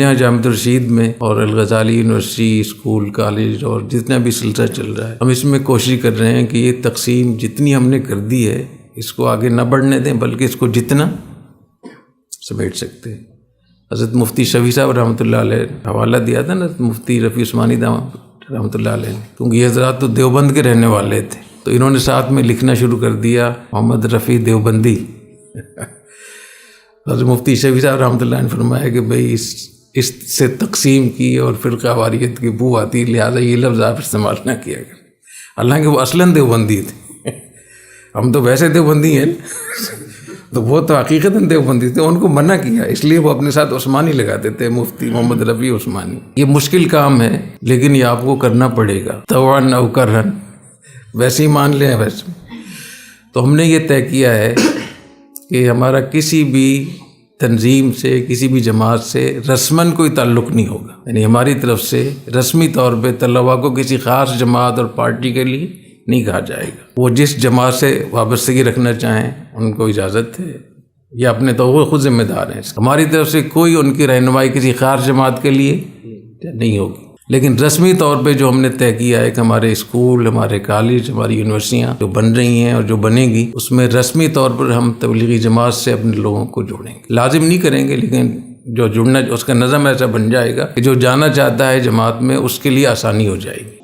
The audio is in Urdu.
یہاں جامعۃ الرشید میں اور الغزالی یونیورسٹی اسکول کالج اور جتنا بھی سلسلہ چل رہا ہے، ہم اس میں کوشش کر رہے ہیں کہ یہ تقسیم جتنی ہم نے کر دی ہے اس کو آگے نہ بڑھنے دیں، بلکہ اس کو جتنا سمیٹ سکتے ہیں۔ حضرت مفتی شفیع صاحب رحمۃ اللہ علیہ حوالہ دیا تھا نا مفتی رفیع عثمانی رحمۃ اللہ علیہ نے، کیونکہ یہ حضرات تو دیوبند کے رہنے والے تھے، تو انہوں نے ساتھ میں لکھنا شروع کر دیا محمد رفیع دیوبندی۔ حضرت مفتی شفیع صاحب رحمۃ اللہ نے فرمایا کہ بھئی اس سے تقسیم کی اور فرقہ واریت کی بو آتی، لہٰذا یہ لفظ آپ استعمال نہ کیا کریں، حالانکہ وہ اصلاً دیوبندی تھے، ہم تو ویسے دیوبندی ہیں تو وہ تو حقیقتاً دیوبندی تھے، ان کو منع کیا، اس لیے وہ اپنے ساتھ عثمانی لگاتے تھے، مفتی محمد رفیع عثمانی۔ یہ مشکل کام ہے لیکن یہ آپ کو کرنا پڑے گا، طوعاً او کرہاً، ویسے ہی مان لیں ویسے۔ تو ہم نے یہ طے کیا ہے کہ ہمارا کسی بھی تنظیم سے، کسی بھی جماعت سے رسماً کوئی تعلق نہیں ہوگا، یعنی ہماری طرف سے رسمی طور پہ طلباء کو کسی خاص جماعت اور پارٹی کے لیے نہیں کہا جائے گا۔ وہ جس جماعت سے وابستگی رکھنا چاہیں ان کو اجازت ہے، یا اپنے تو وہ خود ذمہ دار ہیں، ہماری طرف سے کوئی ان کی رہنمائی کسی خاص جماعت کے لیے نہیں ہوگی۔ لیکن رسمی طور پہ جو ہم نے طے کیا ہے کہ ہمارے اسکول، ہمارے کالج، ہماری یونیورسٹیاں جو بن رہی ہیں اور جو بنے گی، اس میں رسمی طور پر ہم تبلیغی جماعت سے اپنے لوگوں کو جوڑیں گے، لازم نہیں کریں گے لیکن جو جڑنا، اس کا نظم ایسا بن جائے گا کہ جو جانا چاہتا ہے جماعت میں اس کے لیے آسانی ہو جائے گی۔